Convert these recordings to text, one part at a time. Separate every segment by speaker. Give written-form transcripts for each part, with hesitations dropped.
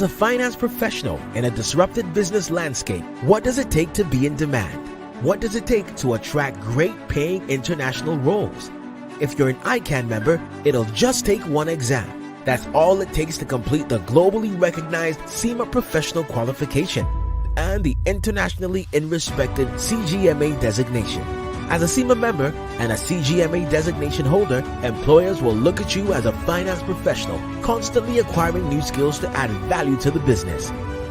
Speaker 1: As a finance professional in a disrupted business landscape, what does it take to be in demand? What does it take to attract great paying international roles? If you're an ICANN member, it'll just take one exam. That's all it takes to complete the globally recognized SEMA professional qualification and the internationally respected CGMA designation. As a SEMA member and a CGMA designation holder, employers will look at you as a finance professional, constantly acquiring new skills to add value to the business.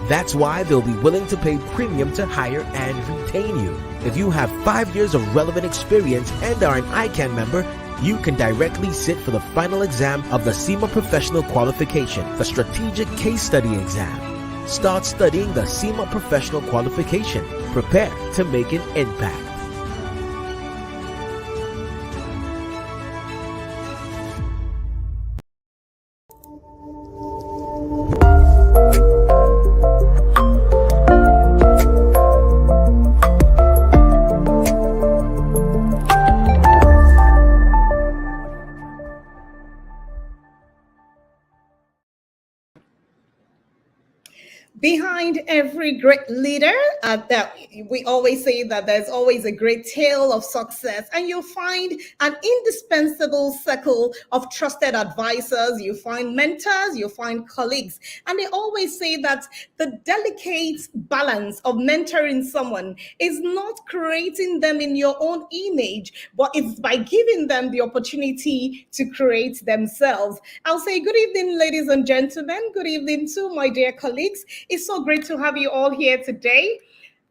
Speaker 1: That's why they'll be willing to pay premium to hire and retain you. If you have 5 years of relevant experience and are an ICANN member, you can directly sit for the final exam of the SEMA Professional Qualification, the Strategic Case Study Exam. Start studying the SEMA Professional Qualification. Prepare to make an impact.
Speaker 2: Behind every great leader, that we always say that there's always a great tale of success, and you'll find an indispensable circle of trusted advisors, you find mentors, you find colleagues, and they always say that the delicate balance of mentoring someone is not creating them in your own image, but it's by giving them the opportunity to create themselves. I'll say good evening, ladies and gentlemen. Good evening to my dear colleagues. It's so great to have you all here today.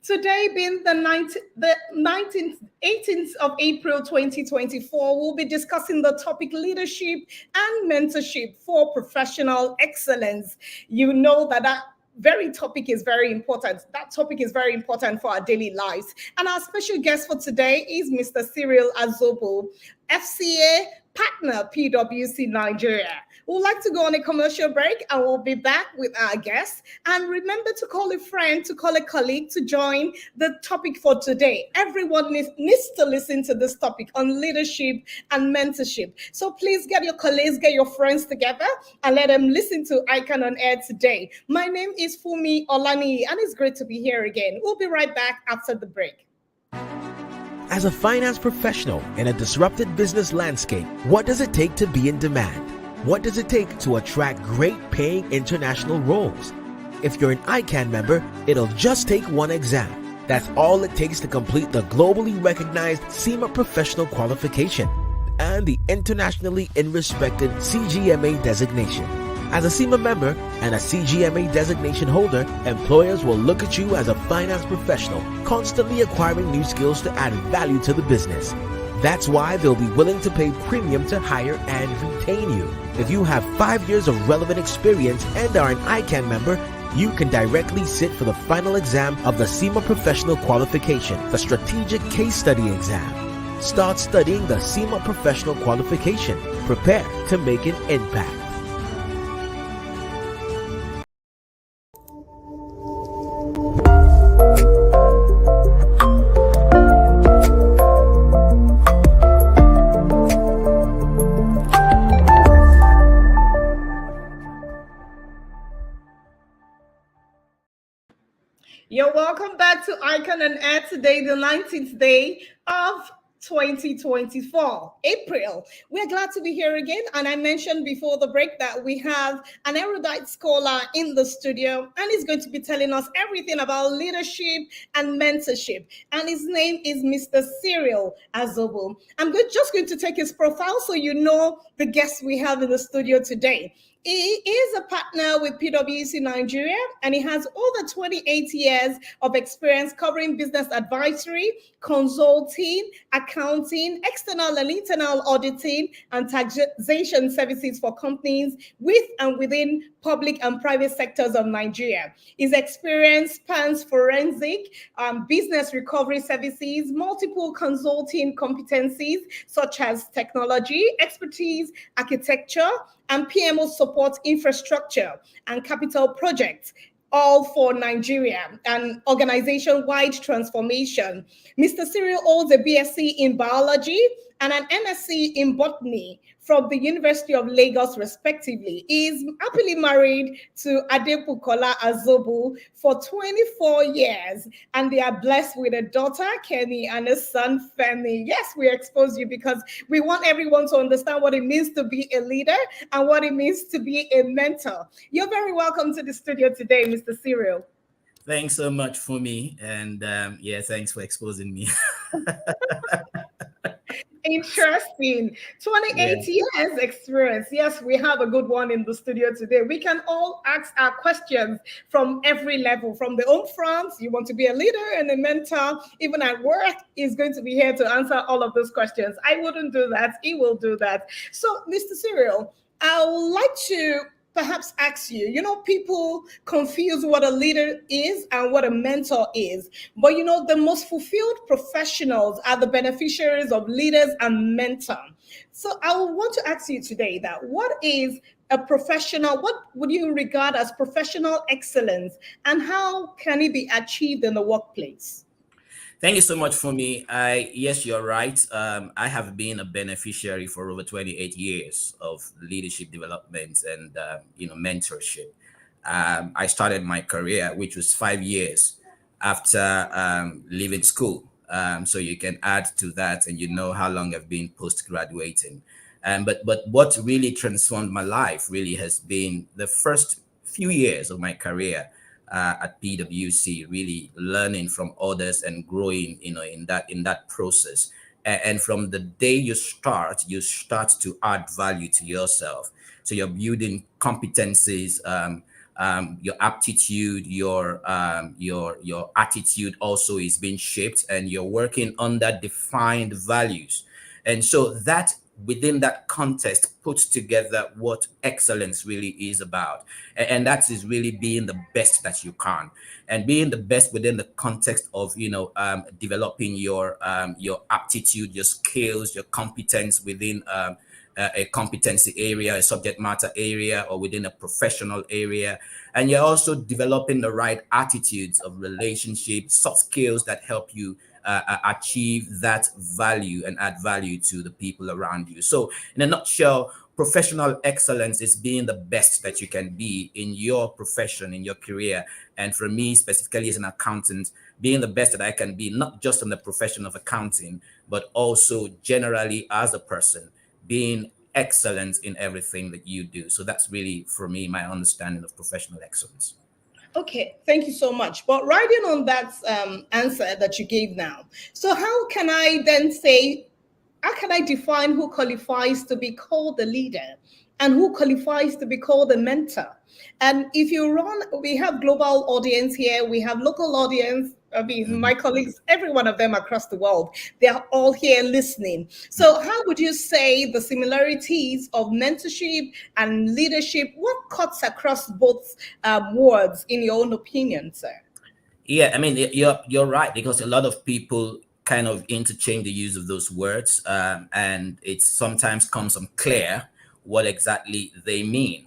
Speaker 2: Today being the 18th of April 2024, we'll be discussing the topic leadership and mentorship for professional excellence. You know that very topic is very important. That topic is very important for our daily lives. And our special guest for today is Mr. Cyril Azobo, FCA partner, PwC Nigeria. We'd like to go on a commercial break and we'll be back with our guests. And remember to call a friend, to call a colleague to join the topic for today. Everyone needs to listen to this topic on leadership and mentorship. So please get your colleagues, get your friends together and let them listen to ICANN on Air today. My name is Fumi Olani and it's great to be here again. We'll be right back after the break.
Speaker 1: As a finance professional in a disrupted business landscape, what does it take to be in demand? What does it take to attract great paying international roles? If you're an ICANN member, it'll just take one exam. That's all it takes to complete the globally recognized SEMA professional qualification and the internationally respected CGMA designation. As a SEMA member and a CGMA designation holder, employers will look at you as a finance professional, constantly acquiring new skills to add value to the business. That's why they'll be willing to pay premium to hire and retain you. If you have 5 years of relevant experience and are an ICANN member, you can directly sit for the final exam of the SEMA Professional Qualification, the Strategic Case Study Exam. Start studying the SEMA Professional Qualification. Prepare to make an impact.
Speaker 2: You're welcome back to ICANN and Air today, the 19th day of 2024, April. We're glad to be here again. And I mentioned before the break that we have an erudite scholar in the studio, and he's going to be telling us everything about leadership and mentorship. And his name is Mr. Cyril Azobo. I'm just going to take his profile so you know the guests we have in the studio today. He is a partner with PwC Nigeria, and he has over 28 years of experience covering business advisory, consulting, accounting, external and internal auditing, and taxation services for companies with and within public and private sectors of Nigeria. His experience spans forensic, business recovery services, multiple consulting competencies such as technology, expertise, architecture, and PMO support infrastructure and capital projects, all for Nigeria and organization-wide transformation. Mr. Cyril holds a BSc in biology and an MSc in botany from the University of Lagos, respectively. He is happily married to Adebukola Azobu for 24 years, and they are blessed with a daughter, Kenny, and a son, Femi. Yes, we expose you because we want everyone to understand what it means to be a leader and what it means to be a mentor. You're very welcome to the studio today, Mr. Cyril.
Speaker 3: Thanks so much for me. And yeah, thanks for exposing me.
Speaker 2: Interesting. 28
Speaker 3: Yeah.
Speaker 2: years experience. Yes, we have a good one in the studio today. We can all ask our questions from every level, from the home front. You want to be a leader and a mentor, even at work, is going to be here to answer all of those questions. I wouldn't do that. He will do that. So, Mr. Cyril, I would like to perhaps ask you, people confuse what a leader is and what a mentor is. But the most fulfilled professionals are the beneficiaries of leaders and mentor. So I want to ask you today that what is a professional, what would you regard as professional excellence, and how can it be achieved in the workplace?
Speaker 3: Thank you so much for me. Yes, you're right. I have been a beneficiary for over 28 years of leadership development and mentorship. I started my career, which was 5 years after leaving school. So you can add to that, and you know how long I've been post graduating. But what really transformed my life really has been the first few years of my career at PwC, really learning from others and growing, in that process. And from the day you start to add value to yourself. So you're building competencies, your aptitude, your attitude also is being shaped, and you're working under defined values. And so that within that context puts together what excellence really is about, and that is really being the best that you can, and being the best within the context of developing your aptitude, your skills, your competence within a competency area, a subject matter area, or within a professional area. And you're also developing the right attitudes of relationships, soft skills that help you achieve that value and add value to the people around you. So, in a nutshell, professional excellence is being the best that you can be in your profession, in your career. And for me, specifically as an accountant, being the best that I can be, not just in the profession of accounting, but also generally as a person, being excellent in everything that you do. So that's really, for me, my understanding of professional excellence.
Speaker 2: Okay, thank you so much. But riding on that answer that you gave now, so how can I define who qualifies to be called a leader and who qualifies to be called a mentor? And if you run, we have global audience here, we have local audience. I mean,
Speaker 3: Mhm.
Speaker 2: my colleagues, every one of them across the world, they are all here listening. So, how would you say the similarities of mentorship and leadership? What cuts across both words, in your own opinion, sir?
Speaker 3: Yeah, I mean, you're right, because a lot of people kind of interchange the use of those words, and it sometimes comes unclear what exactly they mean.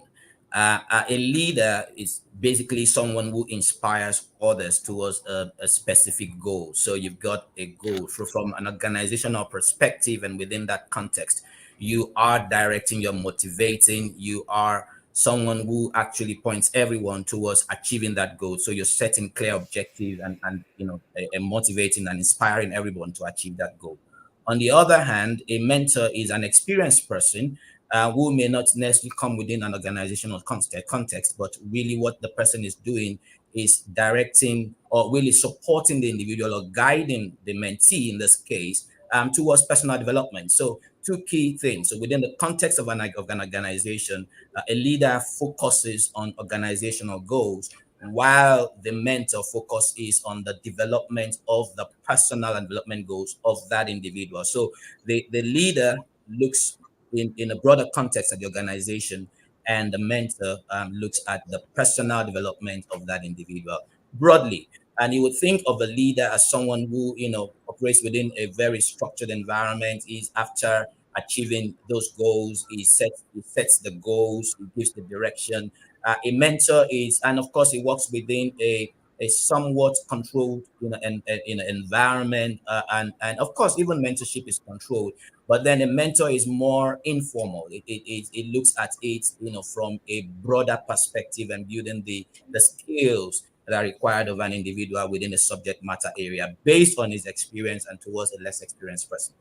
Speaker 3: A leader is basically someone who inspires others towards a specific goal. So you've got a goal from an organizational perspective, and within that context, you are directing, you're motivating, you are someone who actually points everyone towards achieving that goal. So you're setting clear objectives, and motivating and inspiring everyone to achieve that goal. On the other hand, a mentor is an experienced person who may not necessarily come within an organizational context, but really what the person is doing is directing or really supporting the individual or guiding the mentee in this case towards personal development. So two key things. So within the context of an organization, a leader focuses on organizational goals, while the mentor focus is on the development of the personal and development goals of that individual. So the leader looks in a broader context at the organization, and the mentor looks at the personal development of that individual broadly. And you would think of a leader as someone who, operates within a very structured environment. Is after achieving those goals, he sets the goals, he gives the direction. A mentor is, and of course, he works within a somewhat controlled, environment, and of course, even mentorship is controlled. But then a mentor is more informal. It looks at it, from a broader perspective and building the skills that are required of an individual within a subject matter area based on his experience and towards a less experienced person.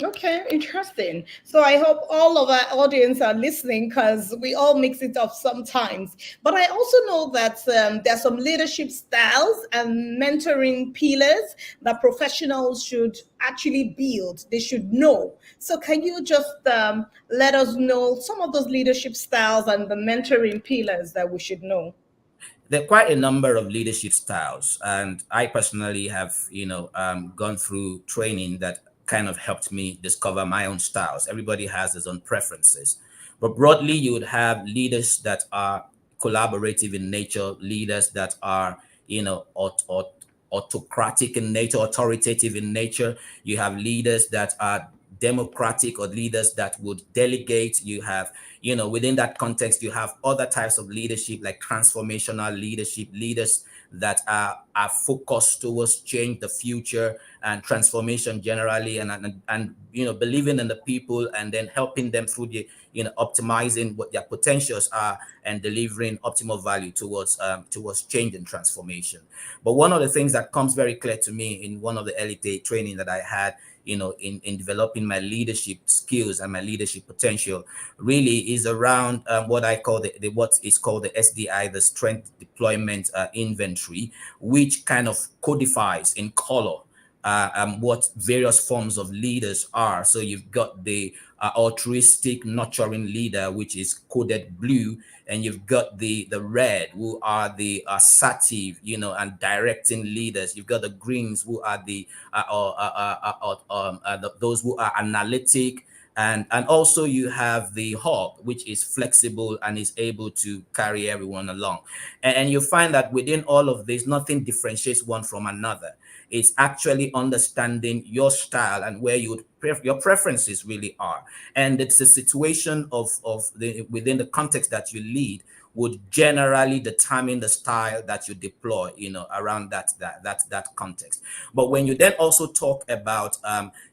Speaker 2: Okay, interesting. So I hope all of our audience are listening because we all mix it up sometimes. But I also know that there's some leadership styles and mentoring pillars that professionals should actually build. They should know. So can you just let us know some of those leadership styles and the mentoring pillars that we should know?
Speaker 3: There are quite a number of leadership styles, and I personally have, gone through training that kind of helped me discover my own styles. Everybody has his own preferences, but broadly, you would have leaders that are collaborative in nature, leaders that are, autocratic in nature, authoritative in nature. You have leaders that are democratic, or leaders that would delegate. You have, within that context, you have other types of leadership like transformational leadership, leaders that are focused towards change, the future, and transformation generally, and believing in the people and then helping them through the optimizing what their potentials are and delivering optimal value towards change and transformation. But one of the things that comes very clear to me in one of the early day training that I had, in developing my leadership skills and my leadership potential, really is around what I call what is called the SDI, the Strength Deployment Inventory, which kind of codifies in color what various forms of leaders are. So you've got the altruistic, nurturing leader, which is coded blue, and you've got the red, who are the assertive, and directing leaders. You've got the greens, who are those who are analytic. And also you have the hub, which is flexible and is able to carry everyone along. And you find that within all of this, nothing differentiates one from another. It's actually understanding your style and where your preferences really are. And it's a situation within the context that you lead would generally determine the style that you deploy, around that context. But when you then also talk about,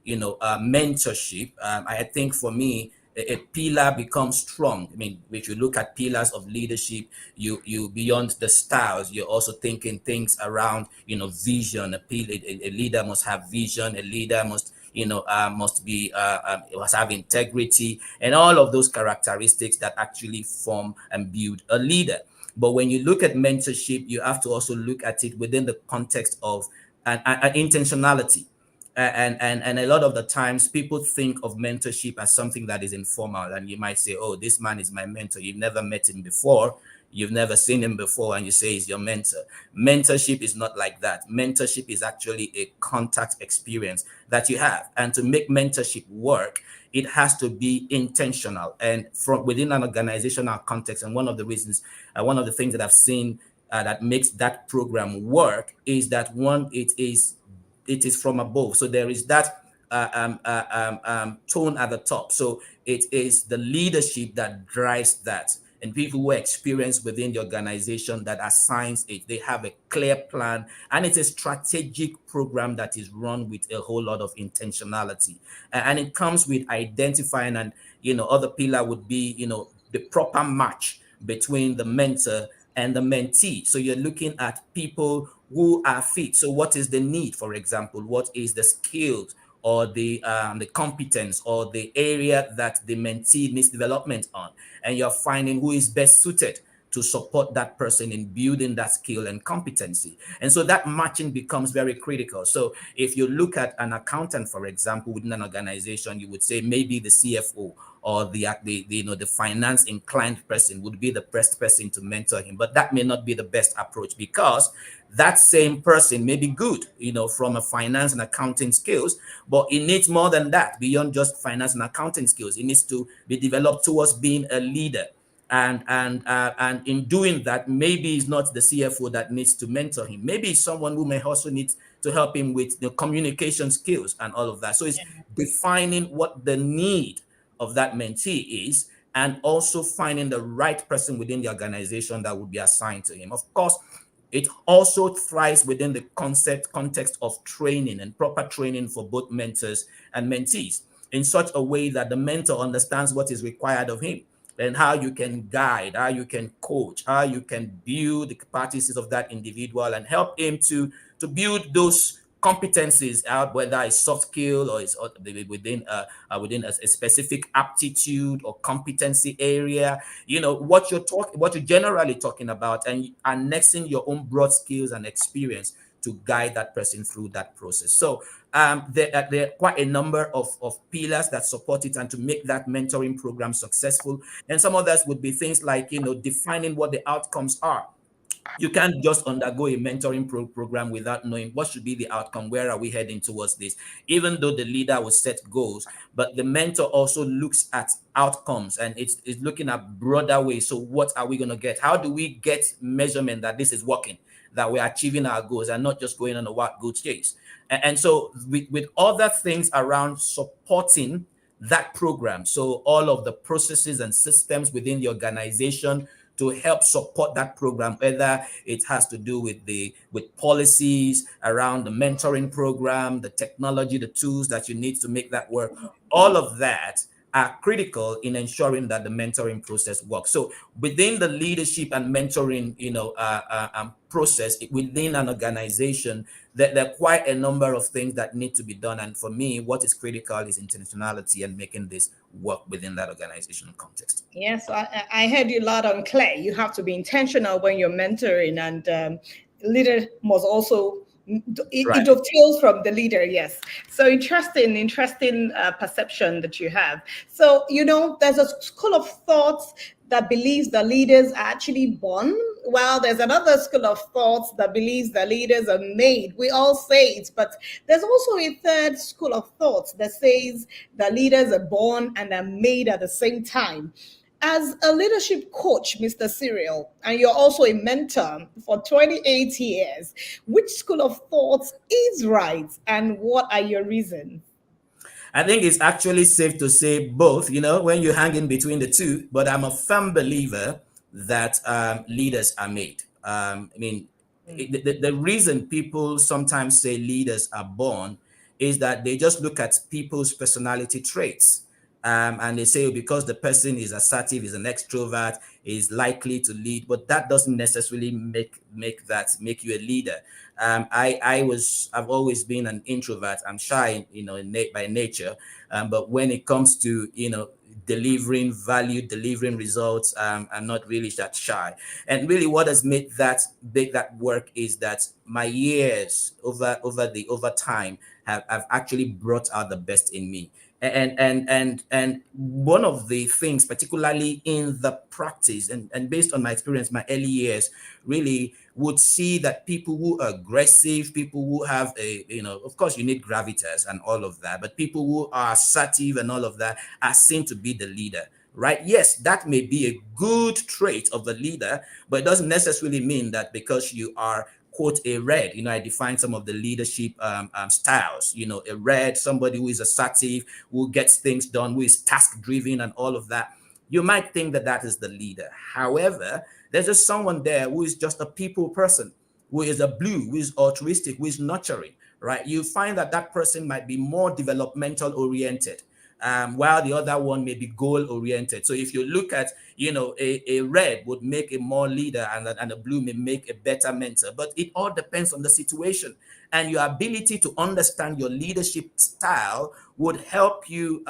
Speaker 3: mentorship, I think for me, a pillar becomes strong. I mean, if you look at pillars of leadership, you beyond the styles, you're also thinking things around, vision. A leader must have vision. A leader must must have integrity, and all of those characteristics that actually form and build a leader. But when you look at mentorship, you have to also look at it within the context of an intentionality. And a lot of the times people think of mentorship as something that is informal, and you might say, oh, this man is my mentor. You've never met him before, you've never seen him before, and you say he's your mentor. Mentorship is not like that. Mentorship is actually a contact experience that you have, and to make mentorship work, it has to be intentional and from within an organizational context. And one of the reasons, one of the things that I've seen that makes that program work is that it is from above. So there is that tone at the top. So it is the leadership that drives that, and people who are experienced within the organization that assigns it. They have a clear plan, and it's a strategic program that is run with a whole lot of intentionality. And it comes with identifying, and other pillar would be the proper match between the mentor and the mentee. So you're looking at people who are fit. So what is the need, for example? What is the skills or the competence or the area that the mentee needs development on? And you're finding who is best suited to support that person in building that skill and competency. And so that matching becomes very critical. So if you look at an accountant, for example, within an organization, you would say maybe the CFO or the finance inclined person would be the best person to mentor him. But that may not be the best approach, because that same person may be good, from a finance and accounting skills, but it needs more than that. Beyond just finance and accounting skills, it needs to be developed towards being a leader. And in doing that, maybe it's not the CFO that needs to mentor him. Maybe it's someone who may also need to help him with the communication skills and all of that. So it's defining what the need of that mentee is, and also finding the right person within the organization that would be assigned to him. Of course, It also thrives within the context of training and proper training for both mentors and mentees in such a way that the mentor understands what is required of him and how you can guide, how you can coach, how you can build the capacities of that individual and help him to build those competencies out, whether it's soft skill or it's within a specific aptitude or competency area. What you're generally talking about, and annexing your own broad skills and experience to guide that person through that process. So there are quite a number of pillars that support it and to make that mentoring program successful. And some others would be things like, defining what the outcomes are. You can't just undergo a mentoring program without knowing what should be the outcome. Where are we heading towards this? Even though the leader will set goals, but the mentor also looks at outcomes and it's looking at broader ways. So what are we going to get? How do we get measurement that this is working, that we're achieving our goals and not just going on a wild goose chase? And so with other things around supporting that program, so all of the processes and systems within the organization to help support that program, whether it has to do with policies around the mentoring program, the technology, the tools that you need to make that work, all of that are critical in ensuring that the mentoring process works. So within the leadership and mentoring, process within an organization, there are quite a number of things that need to be done. And for me, what is critical is intentionality and making this work within that organizational context.
Speaker 2: Yes, I heard you loud and clear. You have to be intentional when you're mentoring, and leader must also it dovetails from the leader. Yes. So interesting perception that you have. So, there's a school of thought that believes the leaders are actually born, while there's another school of thought that believes the leaders are made. We all say it, but there's also a third school of thought that says the leaders are born and are made at the same time. As a leadership coach, Mr. Cyril, and you're also a mentor for 28 years, which school of thought is right and what are your reasons?
Speaker 3: I think it's actually safe to say both, when you hang in between the two, but I'm a firm believer that leaders are made. The reason people sometimes say leaders are born is that they just look at people's personality traits. And they say because the person is assertive, is an extrovert, is likely to lead, but that doesn't necessarily make you a leader. I've always been an introvert. I'm shy, by nature. But when it comes to, delivering value, delivering results, I'm not really that shy. And really what has made that work is that my years over time have actually brought out the best in me. And one of the things, particularly in the practice and based on my experience, my early years, really would see that people who are aggressive, people who have of course you need gravitas and all of that, but people who are assertive and all of that are seen to be the leader, right? Yes, that may be a good trait of the leader, but it doesn't necessarily mean that because you are quote a red. I define some of the leadership styles. A red, somebody who is assertive, who gets things done, who is task driven and all of that. You might think that is the leader. However, there's just someone there who is just a people person, who is a blue, who is altruistic, who is nurturing, right? You find that person might be more developmental oriented. While the other one may be goal oriented. So if you look at, a red would make a more leader and a blue may make a better mentor, but it all depends on the situation. And your ability to understand your leadership style would help you,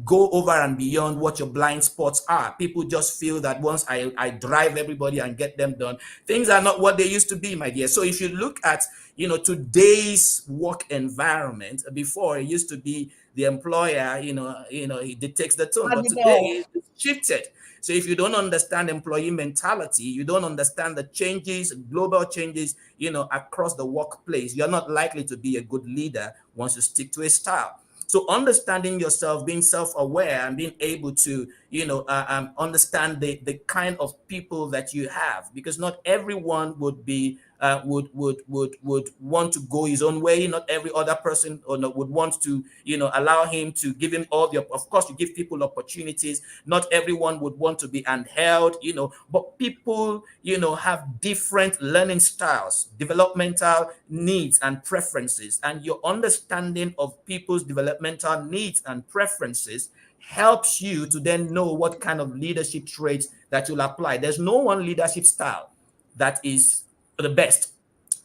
Speaker 3: go over and beyond what your blind spots are. People just feel that once I drive everybody and get them done, things are not what they used to be, my dear. So if you look at, today's work environment, before it used to be the employer, he dictates the tone, but today it's shifted. So if you don't understand employee mentality, you don't understand the changes, global changes, across the workplace, you're not likely to be a good leader once you stick to a style. So understanding yourself, being self-aware and being able to, understand the kind of people that you have, because not everyone would be would want to go his own way. Not every other person would want to, allow him to give him all the. Of course, you give people opportunities. Not everyone would want to be handheld, but people, have different learning styles, developmental needs and preferences, and your understanding of people's developmental needs and preferences helps you to then know what kind of leadership traits that you'll apply. There's no one leadership style that is the best.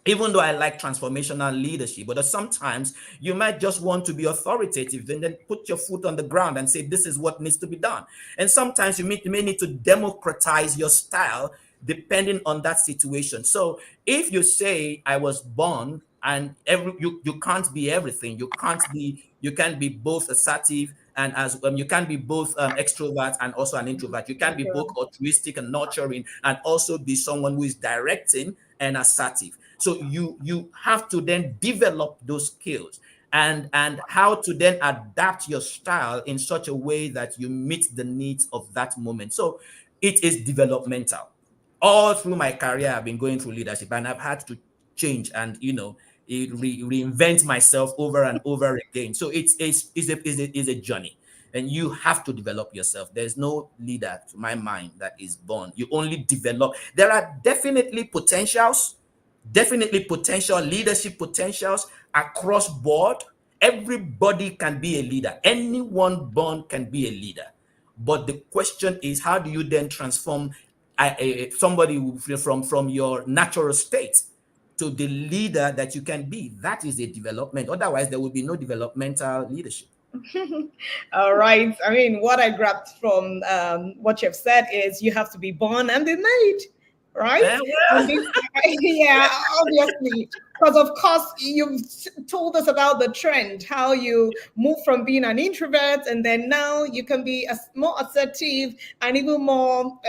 Speaker 3: Even though I like transformational leadership, but sometimes you might just want to be authoritative and then put your foot on the ground and say, this is what needs to be done. And sometimes you may need to democratize your style depending on that situation. So if you say, I was born and you can't be everything, you can't be both assertive and as you can be both extrovert and also an introvert. You can be both altruistic and nurturing and also be someone who is directing and assertive. So you have to then develop those skills and how to then adapt your style in such a way that you meet the needs of that moment. So it is developmental. All through my career, I've been going through leadership and I've had to change and, reinvent myself over and over again. So it's a journey and you have to develop yourself. There's no leader, to my mind, that is born. You only develop. There are definitely potential leadership potentials across board. Everybody can be a leader. Anyone born can be a leader. But the question is, how do you then transform somebody from your natural state to the leader that you can be? That is a development. Otherwise, there will be no developmental leadership.
Speaker 2: All right. I mean, what I grabbed from what you've said is you have to be born and be made, right? Yeah, obviously. Because, of course, you've told us about the trend, how you move from being an introvert and then now you can be more assertive and even more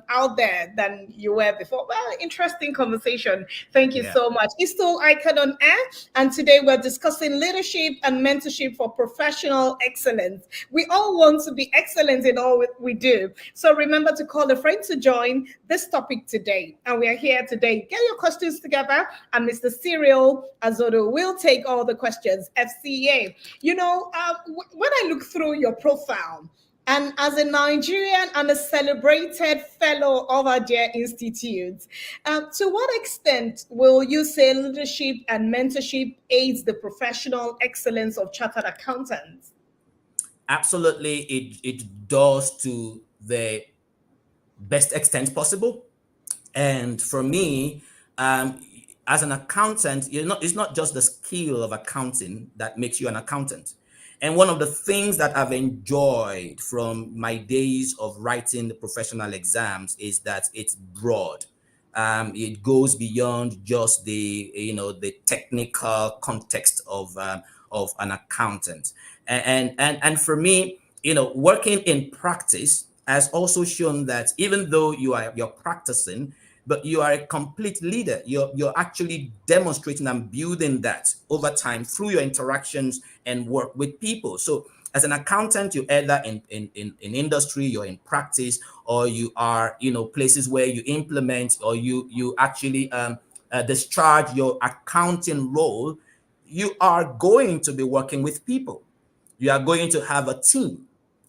Speaker 2: out there than you were before. Well, interesting conversation. Thank you so much. It's still Icon on Air, and today we're discussing leadership and mentorship for professional excellence. We all want to be excellent in all we do. So remember to call a friend to join this topic today. And we are here today. Get your questions together, and Mr. Cyril Azodo will take all the questions. FCA. When I look through your profile, and as a Nigerian and a celebrated fellow of our dear institute, to what extent will you say leadership and mentorship aids the professional excellence of chartered accountants?
Speaker 3: Absolutely, it does to the best extent possible. And for me, as an accountant, it's not just the skill of accounting that makes you an accountant. And one of the things that I've enjoyed from my days of writing the professional exams is that it's broad. It goes beyond just the technical context of an accountant. And for me, working in practice has also shown that even though you're practicing, but you are a complete leader. You're actually demonstrating and building that over time through your interactions and work with people. So as an accountant, you're either in industry, you're in practice, or you are, places where you implement or you actually discharge your accounting role. You are going to be working with people. You are going to have a team.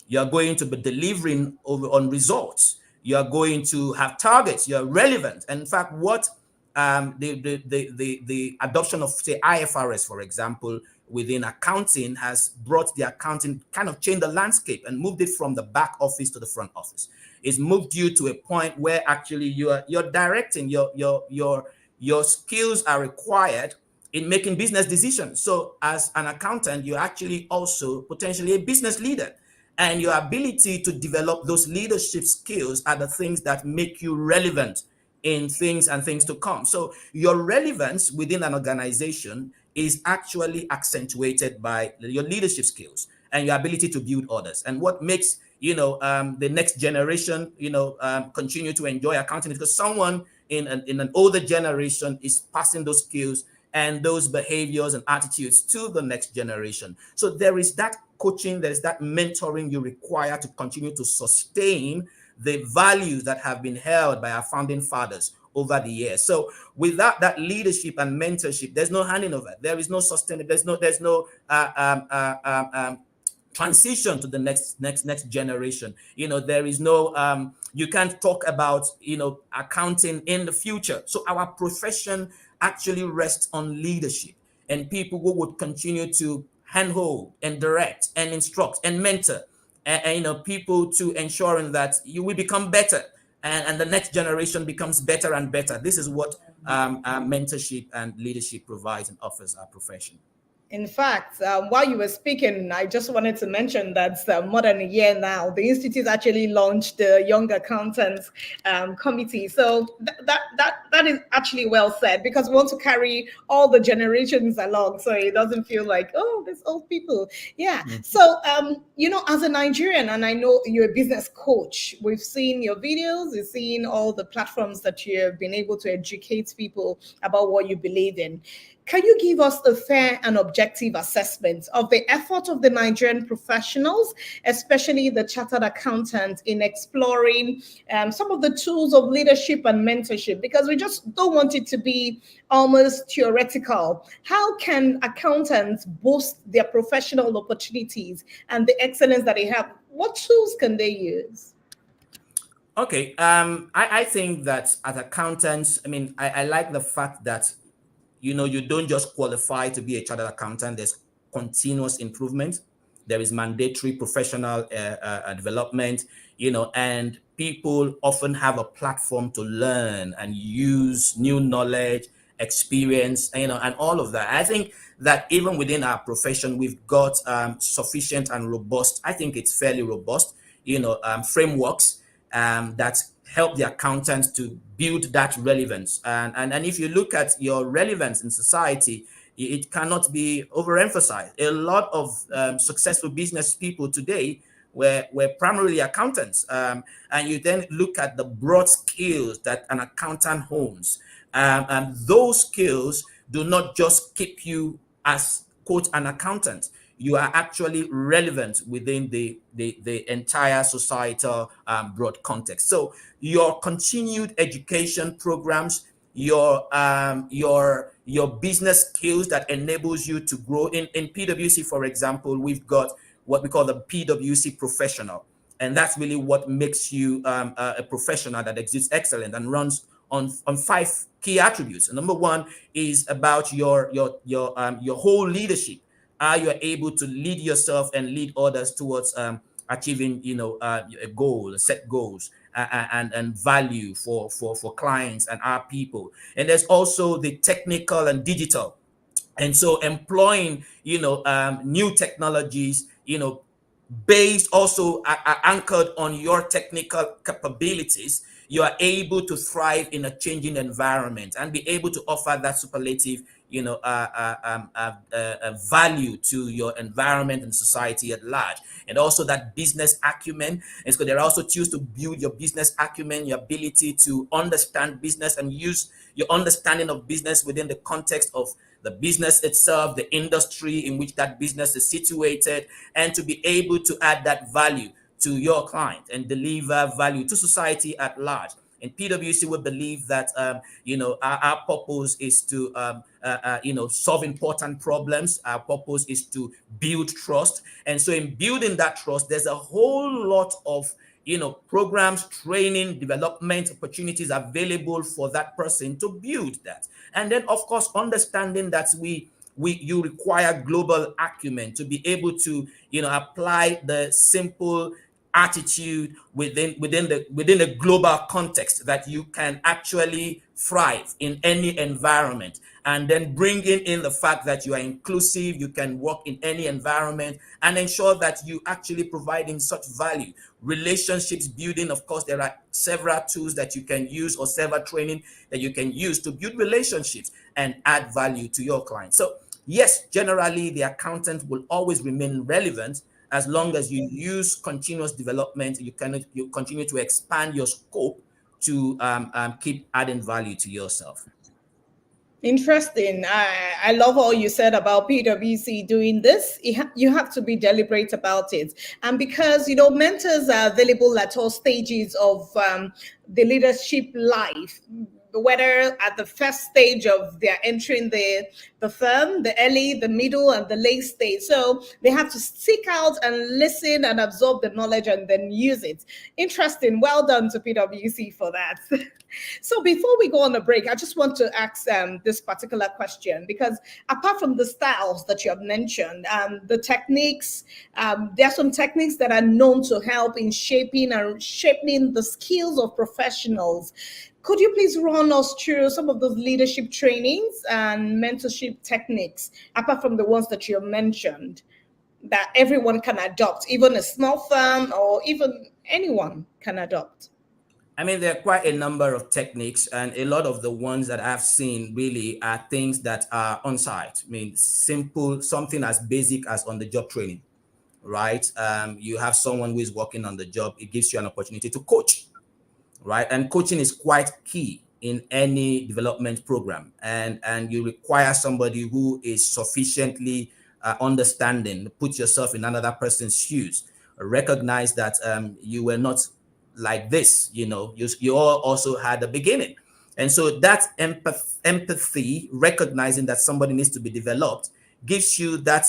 Speaker 3: You are going to be delivering on results. You are going to have targets. You're relevant. And in fact, what the adoption of, say, IFRS, for example, within accounting has brought the accounting, kind of changed the landscape and moved it from the back office to the front office. It's moved you to a point where actually you're directing. Your skills are required in making business decisions. So as an accountant, you're actually also potentially a business leader. And your ability to develop those leadership skills are the things that make you relevant in things and things to come. So your relevance within an organization is actually accentuated by your leadership skills and your ability to build others. And what makes the next generation continue to enjoy accounting is because someone in an older generation is passing those skills and those behaviors and attitudes to the next generation. So there is that coaching, there is that mentoring you require to continue to sustain the values that have been held by our founding fathers over the years. So without that leadership and mentorship, there's no handing over. There is no sustainable. There's no transition to the next generation. There is no you can't talk about accounting in the future. So our profession actually rests on leadership and people who would continue to handhold and direct and instruct and mentor and people to ensuring that you will become better and the next generation becomes better and better. This is what mentorship and leadership provides and offers our profession.
Speaker 2: In fact, while you were speaking, I just wanted to mention that more than a year now, the Institute actually launched the Young Accountants Committee. So that is actually well said, because we want to carry all the generations along, so it doesn't feel like, oh, there's old people. Yeah. Mm-hmm. So, as a Nigerian, and I know you're a business coach, we've seen your videos, we've seen all the platforms that you've been able to educate people about what you believe in. Can you give us a fair and objective assessment of the effort of the Nigerian professionals, especially the chartered accountants, in exploring some of the tools of leadership and mentorship? Because we just don't want it to be almost theoretical. How can accountants boost their professional opportunities and the excellence that they have? What tools can they use?
Speaker 3: Okay, I think that as accountants, I like the fact that you don't just qualify to be a chartered accountant. There's continuous improvement. There is mandatory professional development, and people often have a platform to learn and use new knowledge, experience, and all of that. I think that even within our profession, we've got sufficient and robust, I think it's fairly robust, frameworks that help the accountants to build that relevance. And if you look at your relevance in society, it cannot be overemphasized. A lot of successful business people today were primarily accountants. And you then look at the broad skills that an accountant owns. And those skills do not just keep you as, quote, an accountant. You are actually relevant within the entire societal broad context. So your continued education programs, your business skills that enables you to grow. In PwC, for example, we've got what we call the PwC professional. And that's really what makes you a professional that exhibits excellence and runs on 5 key attributes. And number 1 is about your whole leadership. You are able to lead yourself and lead others towards achieving, a goal, set goals, and value for clients and our people. And there's also the technical and digital. And so employing, new technologies, based also anchored on your technical capabilities, you are able to thrive in a changing environment and be able to offer that superlative value to your environment and society at large. And also that business acumen. And so there are also tools to build your business acumen, your ability to understand business and use your understanding of business within the context of the business itself, the industry in which that business is situated, and to be able to add that value to your client and deliver value to society at large. In PwC, we believe that our purpose is to solve important problems. Our purpose is to build trust, and so in building that trust, there's a whole lot of programs, training, development opportunities available for that person to build that. And then, of course, understanding that you require global acumen to be able to apply the simple attitude within the global context, that you can actually thrive in any environment, and then bringing in the fact that you are inclusive, you can work in any environment, and ensure that you actually providing such value. Relationships building, of course, there are several tools that you can use or several training that you can use to build relationships and add value to your clients. So yes, generally the accountant will always remain relevant as long as you use continuous development. You continue to expand your scope to keep adding value to yourself.
Speaker 2: Interesting. I love all you said about PwC doing this. You have to be deliberate about it. And because, mentors are available at all stages of the leadership life. whether at the first stage of their entering the firm, the early, the middle, and the late stage. So they have to seek out and listen and absorb the knowledge and then use it. Interesting. Well done to PwC for that. So before we go on a break, I just want to ask this particular question, because apart from the styles that you have mentioned, the techniques, there are some techniques that are known to help in shaping the skills of professionals. Could you please run us through some of those leadership trainings and mentorship techniques, apart from the ones that you have mentioned, that everyone can adopt, even a small firm or even anyone can adopt?
Speaker 3: I mean, there are quite a number of techniques, and a lot of the ones that I've seen really are things that are on site. I mean, simple, something as basic as on-the-job training, right? You have someone who is working on the job, it gives you an opportunity to coach, right? And coaching is quite key in any development program, and you require somebody who is sufficiently understanding. Put yourself in another person's shoes, recognize that you were not like this, you all also had a beginning. And so that empathy, recognizing that somebody needs to be developed, gives you that,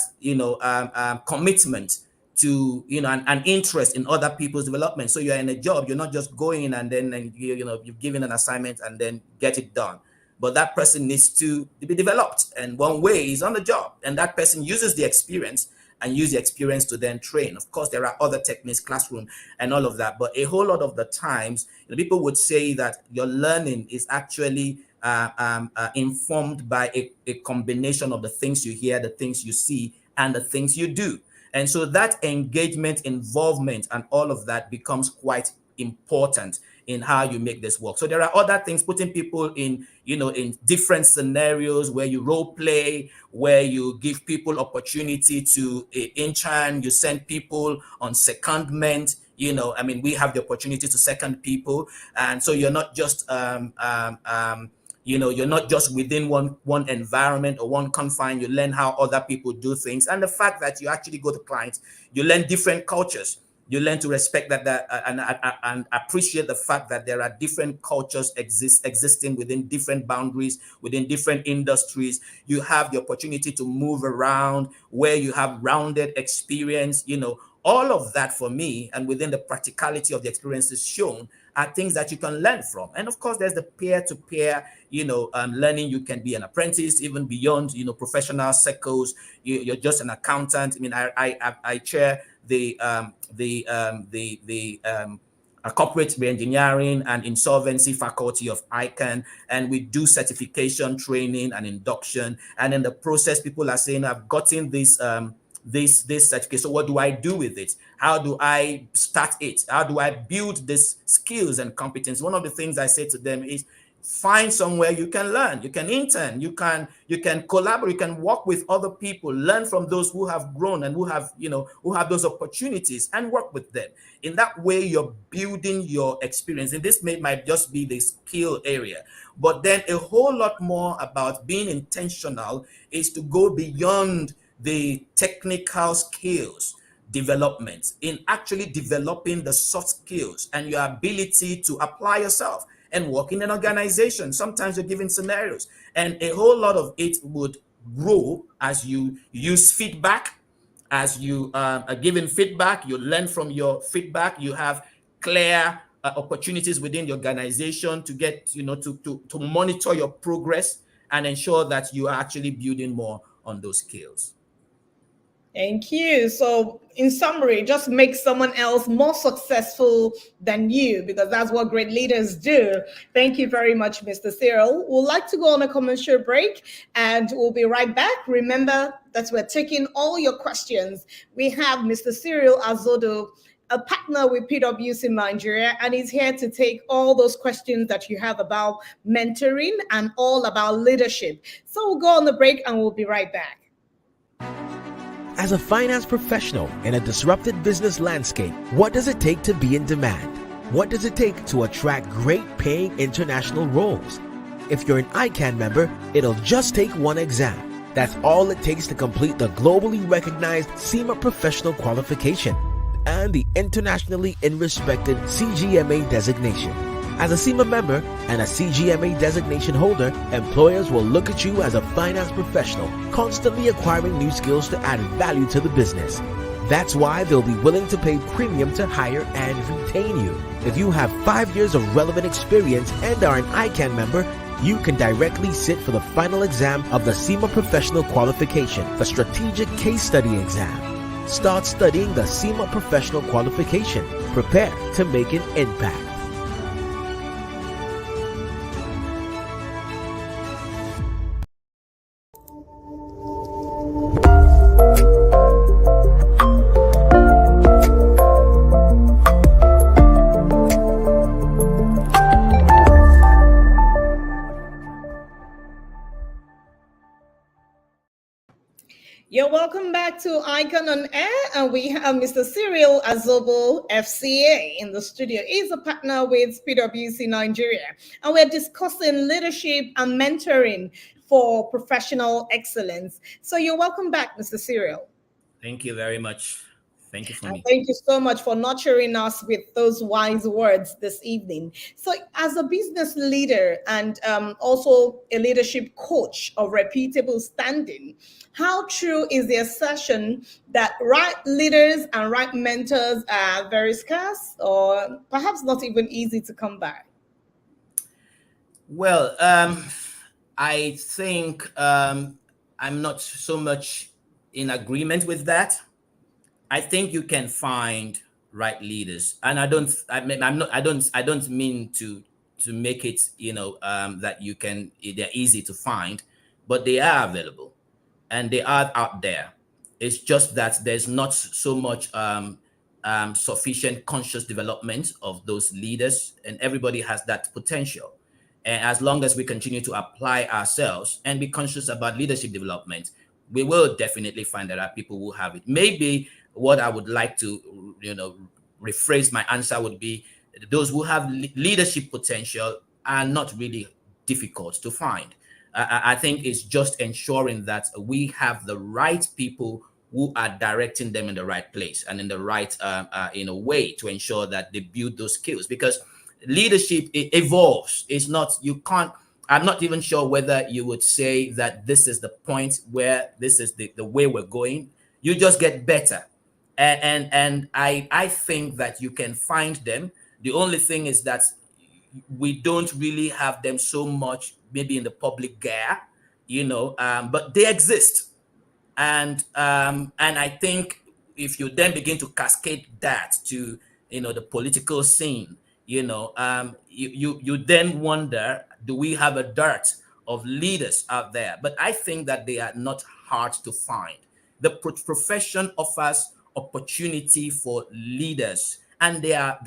Speaker 3: commitment to, an interest in other people's development. So you're in a job, you're not just going in and then, you've given an assignment and then get it done. But that person needs to be developed. And one way is on the job. And that person uses the experience and use the experience to then train. Of course, there are other techniques, classroom and all of that. But a whole lot of the times, people would say that your learning is actually informed by a combination of the things you hear, the things you see, and the things you do. And so that engagement, involvement, and all of that becomes quite important in how you make this work. So there are other things, putting people in, in different scenarios where you role play, where you give people opportunity to intern, you send people on secondment. We have the opportunity to second people. And so you're not just, you're not just within one environment or one confine. You learn how other people do things. And the fact that you actually go to clients, you learn different cultures. You learn to respect that and appreciate the fact that there are different cultures existing within different boundaries, within different industries. You have the opportunity to move around where you have rounded experience. All of that for me, and within the practicality of the experiences shown, are things that you can learn from. And of course, there's the peer-to-peer, learning. You can be an apprentice, even beyond, professional circles. You're just an accountant. I chair the corporate engineering and insolvency faculty of ICANN, and we do certification training and induction. And in the process, people are saying, I've gotten this certificate, so what do I do with it? How do I start it? How do I build these skills and competence? One of the things I say to them is, find somewhere you can learn, you can intern, you can collaborate, you can work with other people, learn from those who have grown and who have those opportunities, and work with them. In that way, you're building your experience. And this might just be the skill area, but then a whole lot more about being intentional is to go beyond the technical skills development, in actually developing the soft skills and your ability to apply yourself and work in an organization. Sometimes you're given scenarios, and a whole lot of it would grow as you use feedback. As you are given feedback, you learn from your feedback. You have clear opportunities within the organization to get, to monitor your progress and ensure that you are actually building more on those skills.
Speaker 2: Thank you. So in summary, just make someone else more successful than you, because that's what great leaders do. Thank you very much, Mr. Cyril. We'd like to go on a commercial break and we'll be right back. Remember that we're taking all your questions. We have Mr. Cyril Azodo, a partner with PwC Nigeria, and he's here to take all those questions that you have about mentoring and all about leadership. So we'll go on the break and we'll be right back.
Speaker 1: As a finance professional in a disrupted business landscape, what does it take to be in demand? What does it take to attract great paying international roles? If you're an ICANN member, it'll just take one exam. That's all it takes to complete the globally recognized CIMA professional qualification and the internationally respected CGMA designation. As a SEMA member and a CGMA designation holder, employers will look at you as a finance professional, constantly acquiring new skills to add value to the business. That's why they'll be willing to pay premium to hire and retain you. If you have 5 years of relevant experience and are an ICANN member, you can directly sit for the final exam of the SEMA Professional Qualification, the Strategic Case Study Exam. Start studying the SEMA Professional Qualification. Prepare to make an impact.
Speaker 2: You're welcome back to Icon on Air, and we have Mr. Cyril Azobo, FCA, in the studio. He's a partner with PwC Nigeria, and we're discussing leadership and mentoring for professional excellence. So you're welcome back, Mr. Cyril.
Speaker 3: Thank you very much. Thank you for me.
Speaker 2: Thank you so much for nurturing us with those wise words this evening. So as a business leader and also a leadership coach of reputable standing, how true is the assertion that right leaders and right mentors are very scarce or perhaps not even easy to come by?
Speaker 3: Well, I think I'm not so much in agreement with that. I think you can find right leaders, and I don't mean to make it, that they're easy to find, but they are available and they are out there. It's just that there's not so much sufficient conscious development of those leaders, and everybody has that potential. And as long as we continue to apply ourselves and be conscious about leadership development, we will definitely find that there are people who have it. Maybe what I would like to, rephrase my answer would be those who have leadership potential are not really difficult to find. I think it's just ensuring that we have the right people who are directing them in the right place and in the right way to ensure that they build those skills, because leadership, it evolves. It's not, I'm not even sure whether you would say that this is the point where this is the way we're going. You just get better. And I think that you can find them. The only thing is that we don't really have them so much, maybe in the public gear, but they exist. And I think if you then begin to cascade that to, the political scene, you then wonder, do we have a dearth of leaders out there? But I think that they are not hard to find. The profession offers opportunity for leaders, and they are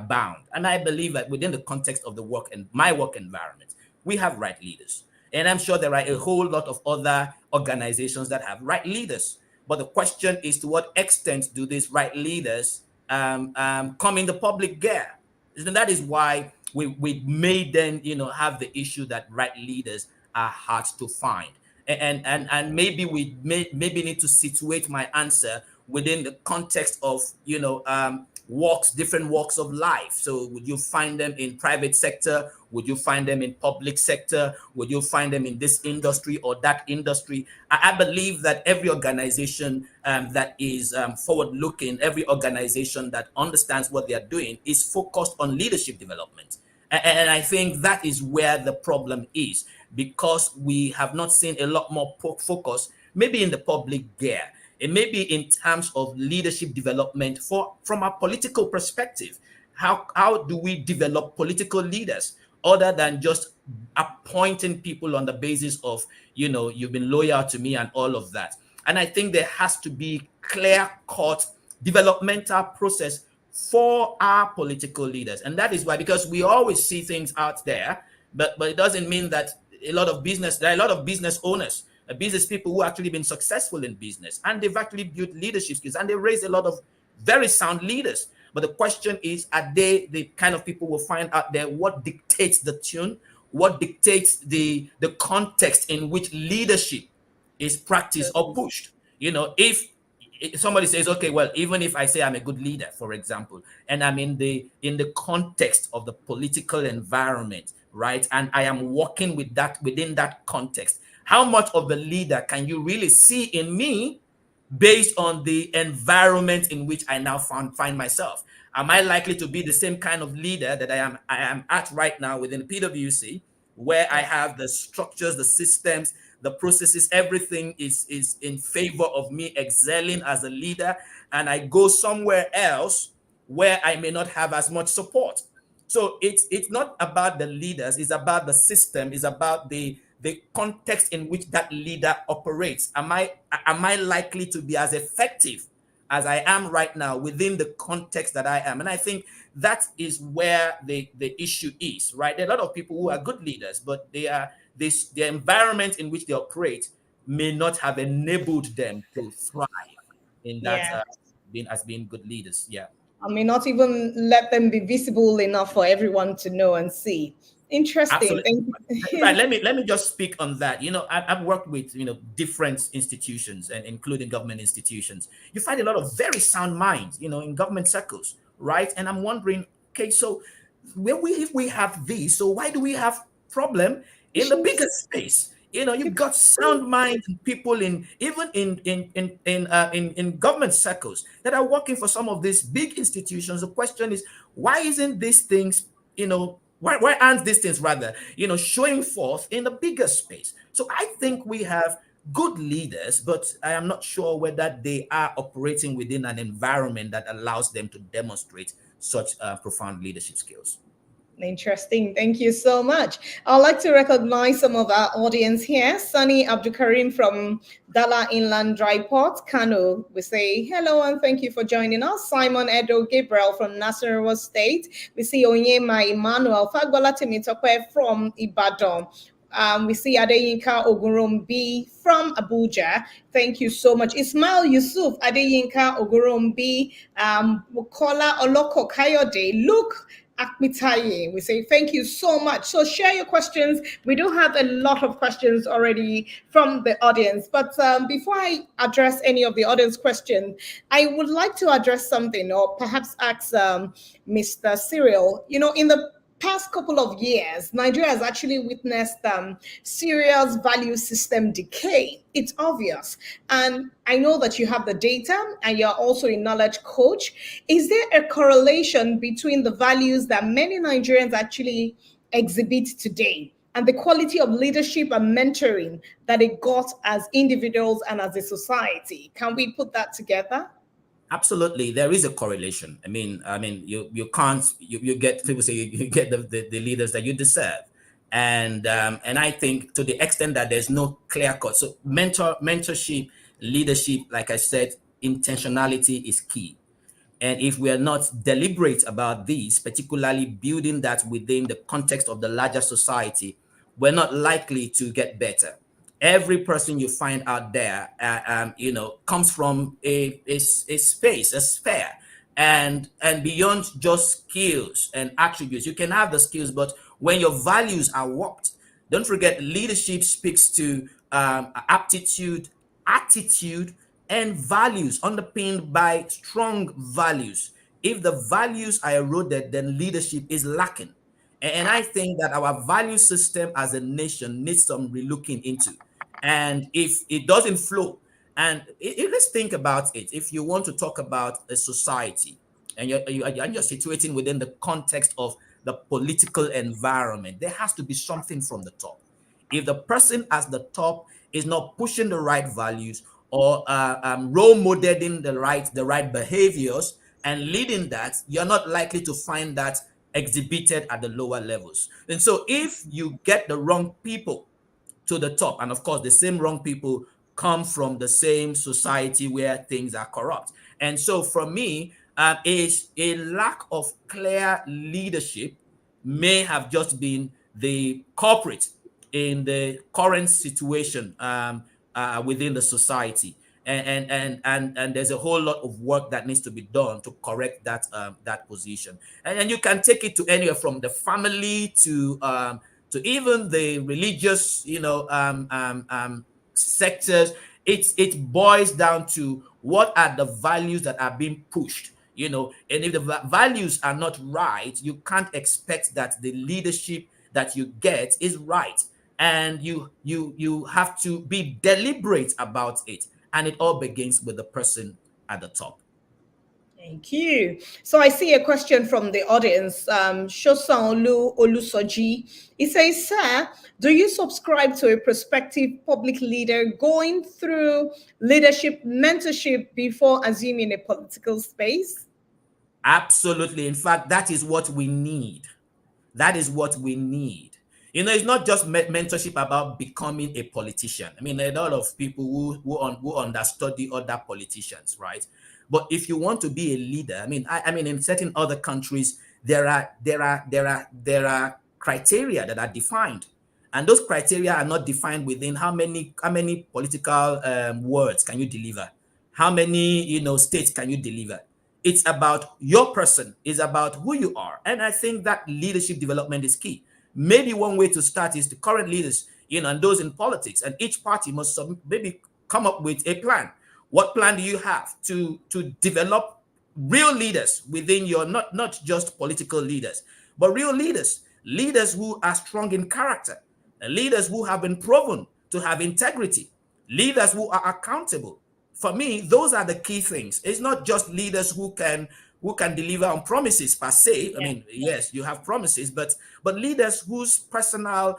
Speaker 3: bound. And I believe that within the context of the work and my work environment, we have right leaders. And I'm sure there are a whole lot of other organizations that have right leaders. But the question is, to what extent do these right leaders come in the public gear? And that is why we may then, have the issue that right leaders are hard to find. And maybe we maybe need to situate my answer within the context of, different walks of life. So would you find them in private sector? Would you find them in public sector? Would you find them in this industry or that industry? I believe that every organization that is forward-looking, every organization that understands what they are doing is focused on leadership development. And I think that is where the problem is, because we have not seen a lot more focus, maybe in the public gear. It may be in terms of leadership development from a political perspective. How do we develop political leaders other than just appointing people on the basis of, you've been loyal to me and all of that? And I think there has to be clear-cut developmental process for our political leaders. And that is why, because we always see things out there, but it doesn't mean that there are a lot of business owners, business people who actually been successful in business, and they've actually built leadership skills, and they raised a lot of very sound leaders. But the question is, are they the kind of people we'll find out there? What dictates the tune? What dictates the context in which leadership is practiced or pushed? If somebody says, okay, well, even if I say I'm a good leader, for example, and I'm in the context of the political environment, right, and I am working with that within that context, how much of the leader can you really see in me based on the environment in which I now find myself? Am I likely to be the same kind of leader that I am at right now within PwC, where I have the structures, the systems, the processes, everything is in favor of me excelling as a leader, and I go somewhere else where I may not have as much support? So it's not about the leaders, it's about the system, it's about the context in which that leader operates. Am I likely to be as effective as I am right now within the context that I am? And I think that is where the issue is, right? There are a lot of people who are good leaders, but the environment in which they operate may not have enabled them to thrive in that
Speaker 2: Yeah.
Speaker 3: being good leaders. Yeah.
Speaker 2: I may not even let them be visible enough for everyone to know and see. Interesting.
Speaker 3: Absolutely.
Speaker 2: Thank
Speaker 3: Right.
Speaker 2: you.
Speaker 3: Let me just speak on that. I've worked with different institutions, and including government institutions. You find a lot of very sound minds, in government circles, right? And I'm wondering, okay, so if we have these, so why do we have problem in the bigger space? You've got sound minds and people even in government circles that are working for some of these big institutions. The question is, why isn't these things, why aren't these things rather, showing forth in the bigger space? So I think we have good leaders, but I am not sure whether they are operating within an environment that allows them to demonstrate such profound leadership skills.
Speaker 2: Interesting. Thank you so much. I'd like to recognize some of our audience here. Sunny Abdukarim from Dala Inland Dry Port, Kano. We say hello and thank you for joining us. Simon Edo Gabriel from Nasarawa State. We see Onyema Emmanuel Fagbola Temitope from Ibadan. We see Adeyinka Ogurumbi from Abuja. Thank you so much. Ismail Yusuf, Adeyinka Ogurumbi, Bukola Oloko Kayode, Luke Akmitaye. We say thank you so much. So share your questions. We do have a lot of questions already from the audience. But before I address any of the audience questions, I would like to address something, or perhaps ask Mr. Cyril. In the past couple of years, Nigeria has actually witnessed serious value system decay. It's obvious. And I know that you have the data and you're also a knowledge coach. Is there a correlation between the values that many Nigerians actually exhibit today and the quality of leadership and mentoring that they got as individuals and as a society? Can we put that together?
Speaker 3: Absolutely, there is a correlation. You can't you get people say you get the leaders that you deserve, and I think to the extent that there's no clear cut. So mentorship, leadership, like I said, intentionality is key. And if we are not deliberate about these, particularly building that within the context of the larger society, we're not likely to get better. Every person you find out there, comes from a space, a sphere, and beyond just skills and attributes. You can have the skills, but when your values are warped, don't forget, leadership speaks to aptitude, attitude, and values underpinned by strong values. If the values are eroded, then leadership is lacking. And I think that our value system as a nation needs some relooking into. And if it doesn't flow, and let's think about it. If you want to talk about a society and you're situating within the context of the political environment, there has to be something from the top. If the person at the top is not pushing the right values or role modeling the right behaviors and leading that, you're not likely to find that exhibited at the lower levels. And so if you get the wrong people to the top, and of course the same wrong people come from the same society where things are corrupt. And so for me, is a lack of clear leadership may have just been the culprit in the current situation within the society. And there's a whole lot of work that needs to be done to correct that position. And you can take it to anywhere from the family to even the religious, sectors. It boils down to what are the values that are being pushed, you know, and if the values are not right, you can't expect that the leadership that you get is right. And you have to be deliberate about it. And it all begins with the person at the top.
Speaker 2: Thank you. So I see a question from the audience. Shosanolu Olusoji. He says, "Sir, do you subscribe to a prospective public leader going through leadership mentorship before assuming a political space?"
Speaker 3: Absolutely. In fact, that is what we need. That is what we need. You know, it's not just mentorship about becoming a politician. I mean, a lot of people who understudy other politicians, right? But if you want to be a leader, I mean, in certain other countries, there are criteria that are defined, and those criteria are not defined within how many political words can you deliver, how many states can you deliver. It's about your person, it's about who you are. And I think that leadership development is key. Maybe one way to start is the current leaders, and those in politics, and each party must maybe come up with a plan. What plan do you have to develop real leaders within your, not just political leaders, but real leaders who are strong in character, leaders who have been proven to have integrity, leaders who are accountable. For me, those are the key things. It's not just leaders who can deliver on promises per se. I mean, yes, you have promises, but leaders whose personal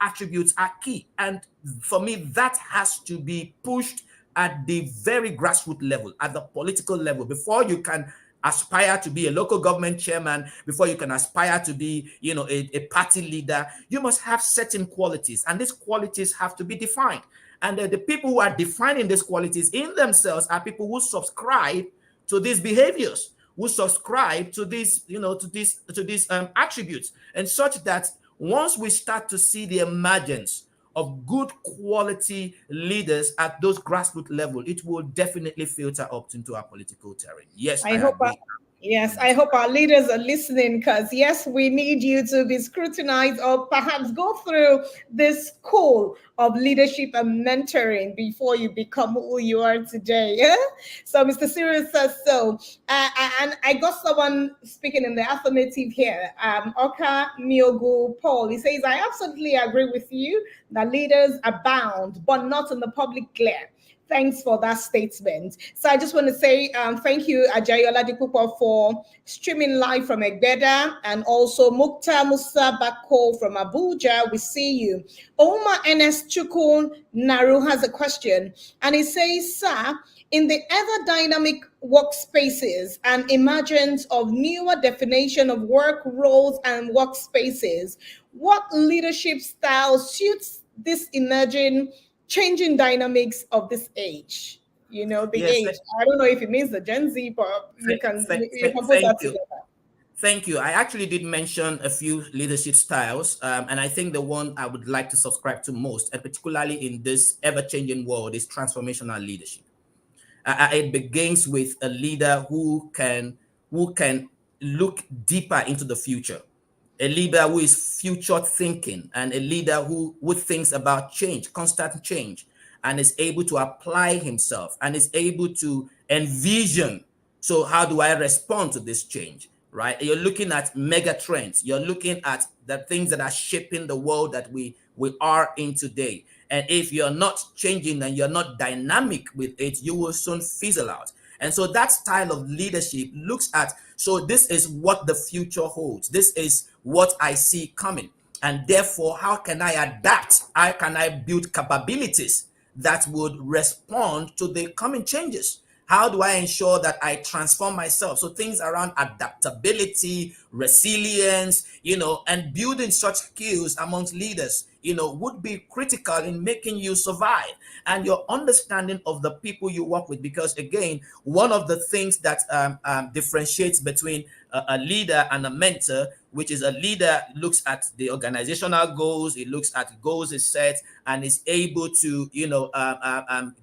Speaker 3: attributes are key. And for me, that has to be pushed at the very grassroots level, at the political level, before you can aspire to be a local government chairman, before you can aspire to be a party leader. You must have certain qualities, and these qualities have to be defined. And the people who are defining these qualities in themselves are people who subscribe to these behaviors, who subscribe to these, to these attributes, and such that once we start to see the emergence of good quality leaders at those grassroots level, it will definitely filter up into our political terrain. Yes, I agree.
Speaker 2: I hope our leaders are listening, because yes, we need you to be scrutinized or perhaps go through this school of leadership and mentoring before you become who you are today. Yeah? So Mr. Cyril says so. And I got someone speaking in the affirmative here. Oka Miogu Paul. He says, "I absolutely agree with you that leaders abound, but not in the public glare." Thanks for that statement. So I just want to say thank you, Ajayola Dikupo, for streaming live from Egbeda, and also Mukta Musa Bako from Abuja. We see you. Oma NS Chukun Naru has a question, and he says, "Sir, in the ever dynamic workspaces and emergence of newer definition of work roles and workspaces, what leadership style suits this emerging changing dynamics of this age?" The age. I don't know if it means the Gen Z, but you can put that together.
Speaker 3: Thank you. I actually did mention a few leadership styles, and I think the one I would like to subscribe to most, and particularly in this ever-changing world, is transformational leadership. It begins with a leader who can look deeper into the future, a leader who is future thinking, and a leader who thinks about change, constant change, and is able to apply himself and is able to envision. So how do I respond to this change, right? You're looking at mega trends. You're looking at the things that are shaping the world that we are in today. And if you're not changing and you're not dynamic with it, you will soon fizzle out. And so that style of leadership looks at, so this is what the future holds. This is what I see coming. And therefore, how can I adapt? How can I build capabilities that would respond to the coming changes? How do I ensure that I transform myself? So things around adaptability, resilience, and building such skills amongst leaders, would be critical in making you survive, and your understanding of the people you work with. Because again, one of the things that differentiates between a leader and a mentor, which is a leader looks at the organizational goals, it looks at goals is set, and is able to,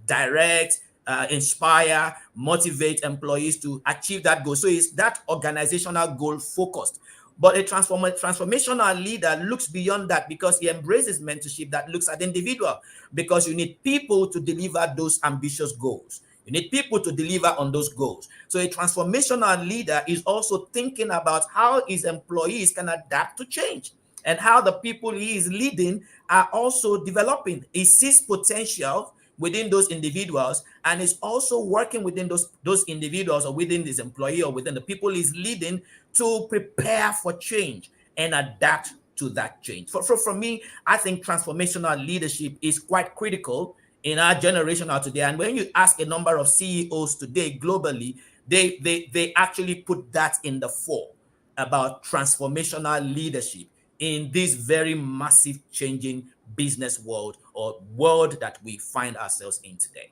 Speaker 3: direct, inspire, motivate employees to achieve that goal. So it's that organizational goal focused. But a transformational leader looks beyond that, because he embraces mentorship that looks at the individual, because you need people to deliver those ambitious goals. You need people to deliver on those goals. So a transformational leader is also thinking about how his employees can adapt to change, and how the people he is leading are also developing. He sees potential within those individuals, and is also working within those individuals, or within his employee, or within the people he's leading, to prepare for change and adapt to that change. For me, I think transformational leadership is quite critical in our generation out today. And when you ask a number of CEOs today globally, they actually put that in the fore, about transformational leadership in this very massive changing business world, or world that we find ourselves in today.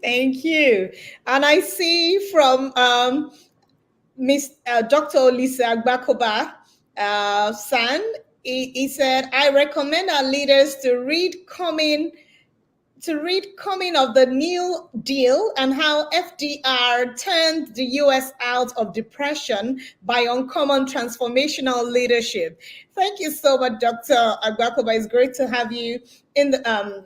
Speaker 2: Thank you. And I see from Miss Dr. Lisa Agbakoba San, he said, I recommend our leaders to read Coming of the New Deal and how FDR turned the US out of depression by uncommon transformational leadership. Thank you so much, Dr. Agbakoba. It's great to have you in the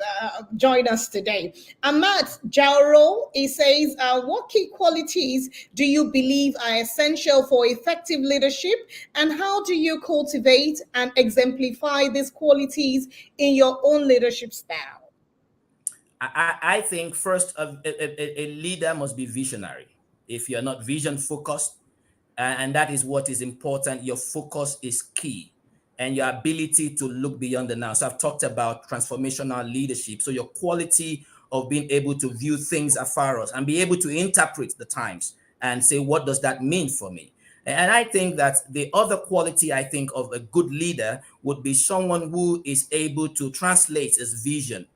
Speaker 2: join us today. Amat Jauro, he says, what key qualities do you believe are essential for effective leadership, and how do you cultivate and exemplify these qualities in your own leadership style?
Speaker 3: I think first, a leader must be visionary. If you're not vision focused, and that is what is important, your focus is key, and your ability to look beyond the now. So I've talked about transformational leadership. So your quality of being able to view things afar off and be able to interpret the times and say, what does that mean for me? And I think that the other quality, I think, of a good leader would be someone who is able to translate his vision,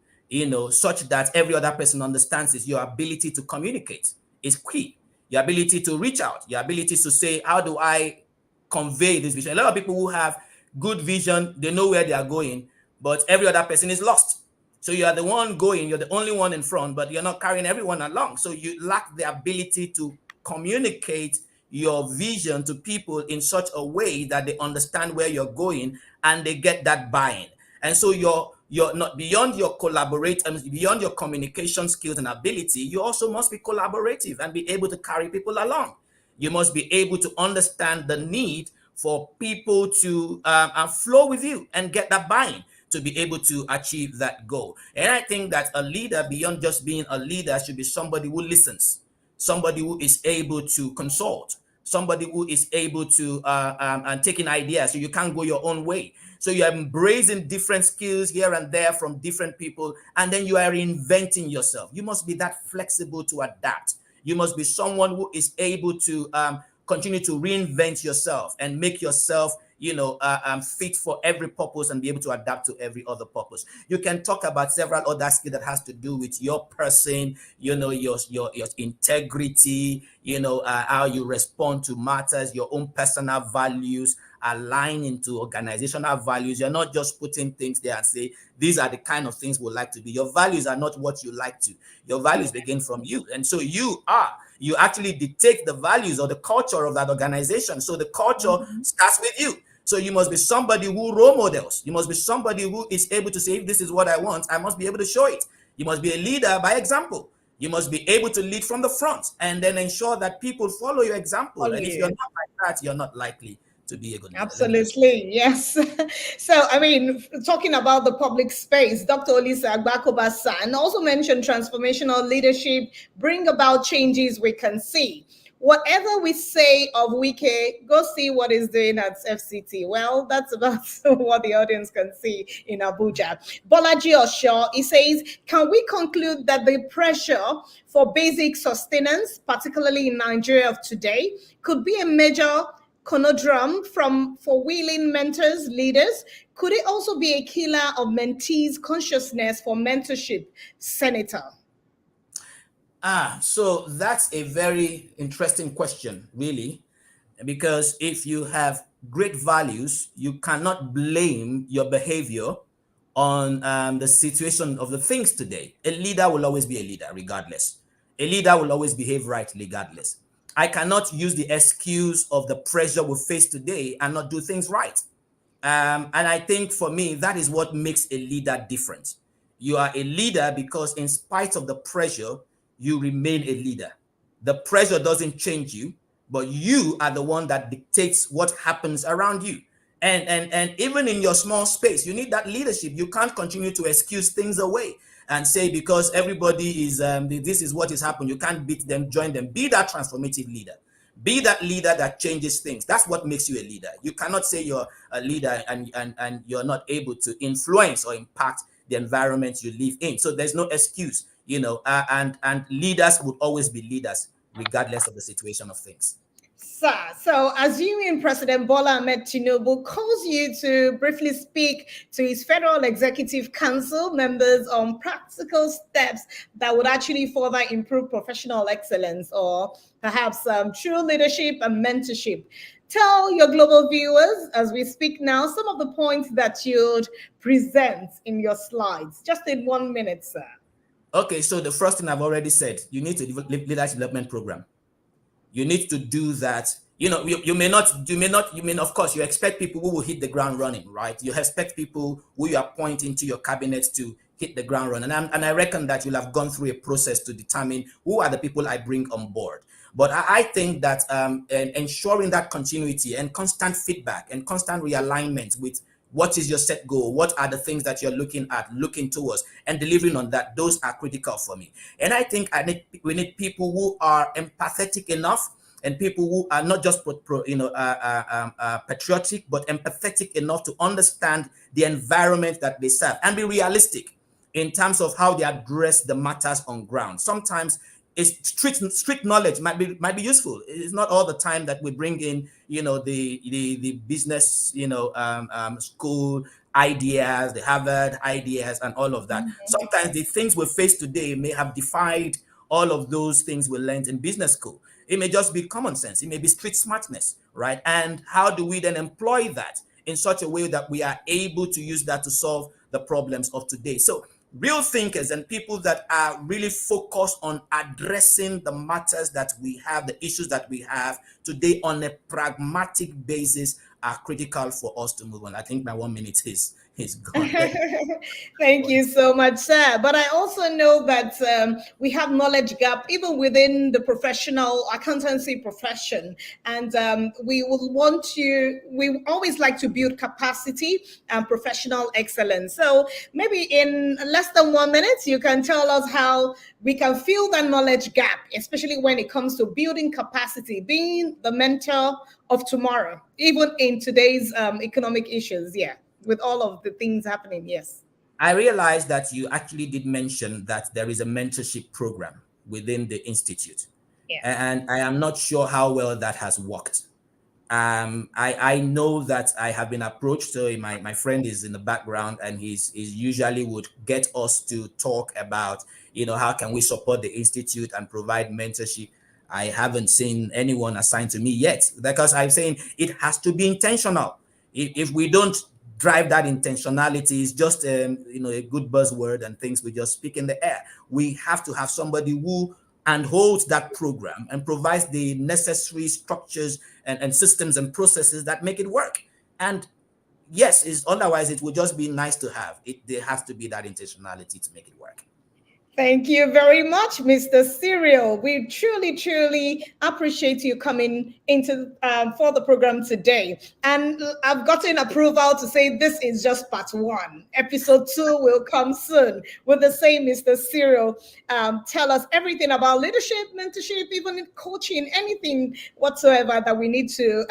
Speaker 3: such that every other person understands it. Your ability to communicate is key. Your ability to reach out, your ability to say, how do I convey this vision? A lot of people who have good vision, they know where they are going, but every other person is lost. So you are the one going, you're the only one in front, but you're not carrying everyone along. So you lack the ability to communicate your vision to people in such a way that they understand where you're going and they get that buy-in. And so you're not beyond your beyond your communication skills and ability, you also must be collaborative and be able to carry people along. You must be able to understand the need for people to flow with you and get that buy-in to be able to achieve that goal. And I think that a leader, beyond just being a leader, should be somebody who listens, somebody who is able to consult, somebody who is able to and taking ideas so you can't go your own way. So you're embracing different skills here and there from different people, and then you are reinventing yourself. You must be that flexible to adapt. You must be someone who is able to continue to reinvent yourself and make yourself, fit for every purpose and be able to adapt to every other purpose. You can talk about several other skills that has to do with your person, your integrity, how you respond to matters, your own personal values, aligning to organizational values. You're not just putting things there and say, these are the kind of things we like to be. Your values are not what you like to. Your values begin from you. And so you actually dictate the values or the culture of that organization. So the culture starts with you. So you must be somebody who role models. You must be somebody who is able to say, if this is what I want, I must be able to show it. You must be a leader by example. You must be able to lead from the front and then ensure that people follow your example. And if you're not like that, you're not likely to be a good leader.
Speaker 2: Absolutely, yes. So, talking about the public space, Dr. Olisa Agbakoba-san also mentioned transformational leadership bring about changes we can see. Whatever we say of Wike, go see what he's doing at FCT. Well, that's about what the audience can see in Abuja. Bolaji Osho, he says, can we conclude that the pressure for basic sustenance, particularly in Nigeria of today, could be a major conundrum for willing mentors, leaders? Could it also be a killer of mentees' consciousness for mentorship, Senator?
Speaker 3: So that's a very interesting question, really, because if you have great values, you cannot blame your behavior on the situation of the things today. A leader will always be a leader, regardless. A leader will always behave right, regardless. I cannot use the excuse of the pressure we face today and not do things right. And I think for me, that is what makes a leader different. You are a leader because in spite of the pressure, you remain a leader. The pressure doesn't change you, but you are the one that dictates what happens around you. And even in your small space, you need that leadership. You can't continue to excuse things away and say because everybody is this is what is happening. You can't beat them, join them. Be that transformative leader. Be that leader that changes things. That's what makes you a leader. You cannot say you're a leader and you're not able to influence or impact the environment you live in. So there's no excuse, and leaders would always be leaders regardless of the situation of things.
Speaker 2: Sir, so assuming President Bola Ahmed Tinubu calls you to briefly speak to his Federal Executive Council members on practical steps that would actually further improve professional excellence or perhaps true leadership and mentorship, tell your global viewers as we speak now some of the points that you'd present in your slides. Just in 1 minute, sir.
Speaker 3: Okay, so the first thing I've already said, you need to develop leadership development program. You need to do that. You may not, of course, you expect people who will hit the ground running, right? You expect people who you appoint into your cabinet to hit the ground running. And I reckon that you'll have gone through a process to determine who are the people I bring on board. But I think that ensuring that continuity and constant feedback and constant realignment with what is your set goal, what are the things that you're looking towards, and delivering on that, those are critical for me. And I think we need people who are empathetic enough and people who are not just patriotic, but empathetic enough to understand the environment that they serve and be realistic in terms of how they address the matters on ground. Sometimes strict knowledge might be useful. It's not all the time that we bring in, the business, school ideas, the Harvard ideas, and all of that. Mm-hmm. Sometimes the things we face today may have defied all of those things we learned in business school. It may just be common sense. It may be street smartness, right? And how do we then employ that in such a way that we are able to use that to solve the problems of today? So real thinkers and people that are really focused on addressing the matters that we have, the issues that we have today on a pragmatic basis are critical for us to move on. I think my 1 minute is gone.
Speaker 2: Thank you so much, sir. But I also know that we have knowledge gap even within the professional accountancy profession. And we always like to build capacity and professional excellence. So maybe in less than 1 minute, you can tell us how we can fill that knowledge gap, especially when it comes to building capacity, being the mentor of tomorrow, even in today's economic issues. Yeah. With all of the things happening, yes.
Speaker 3: I realized that you actually did mention that there is a mentorship program within the institute. Yeah. And I am not sure how well that has worked. I know that I have been approached. So my friend is in the background, and he's usually would get us to talk about, how can we support the institute and provide mentorship. I haven't seen anyone assigned to me yet, because I'm saying it has to be intentional. If we don't drive that intentionality, is just a good buzzword and things we just speak in the air. We have to have somebody who holds that program and provides the necessary structures and systems and processes that make it work. And yes, otherwise it would just be nice to have. There has to be that intentionality to make it work.
Speaker 2: Thank you very much, Mr. Cyril. We truly, truly appreciate you coming into for the program today. And I've gotten approval to say this is just part 1. Episode 2 will come soon with the same Mr. Cyril. Tell us everything about leadership, mentorship, even coaching, anything whatsoever that we need to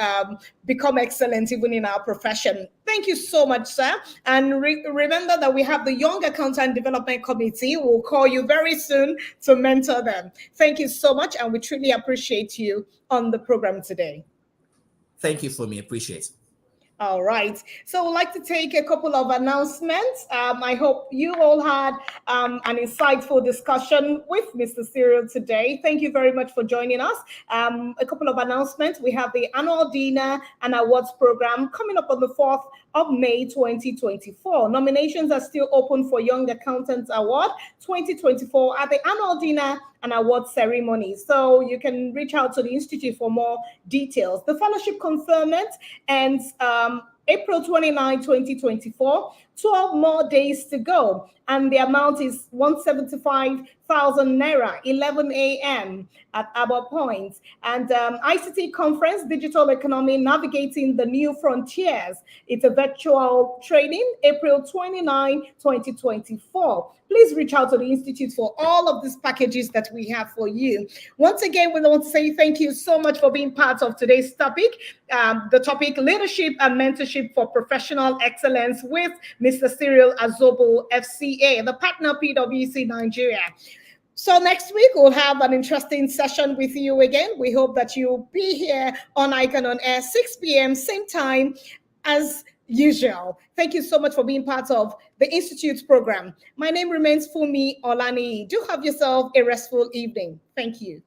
Speaker 2: become excellent even in our profession. Thank you so much, sir. And remember that we have the Young Accountant Development Committee. We'll call you very soon to mentor them. Thank you so much, and we truly appreciate you on the program today.
Speaker 3: Thank you for me. Appreciate it.
Speaker 2: All right. So I'd like to take a couple of announcements. I hope you all had an insightful discussion with Mr. Cyril today. Thank you very much for joining us. A couple of announcements. We have the annual dinner and awards program coming up on the 4th of May 2024. Nominations are still open for Young Accountants Award 2024 at the annual dinner and award ceremony. So you can reach out to the Institute for more details. The fellowship conferment ends April 29, 2024, 12 more days to go. And the amount is 175,000 Naira, 11 a.m. at Abba Point. And ICT Conference, Digital Economy, Navigating the New Frontiers. It's a virtual training, April 29, 2024. Please reach out to the Institute for all of these packages that we have for you. Once again, we want to say thank you so much for being part of today's topic. The topic, Leadership and Mentorship for Professional Excellence with Mr. Cyril Azobo, FCA, the partner PwC Nigeria. So next week, we'll have an interesting session with you again. We hope that you'll be here on Icon on Air, 6 p.m., same time as usual. Thank you so much for being part of the Institute's program. My name remains Fumi Olani. Do have yourself a restful evening. Thank you.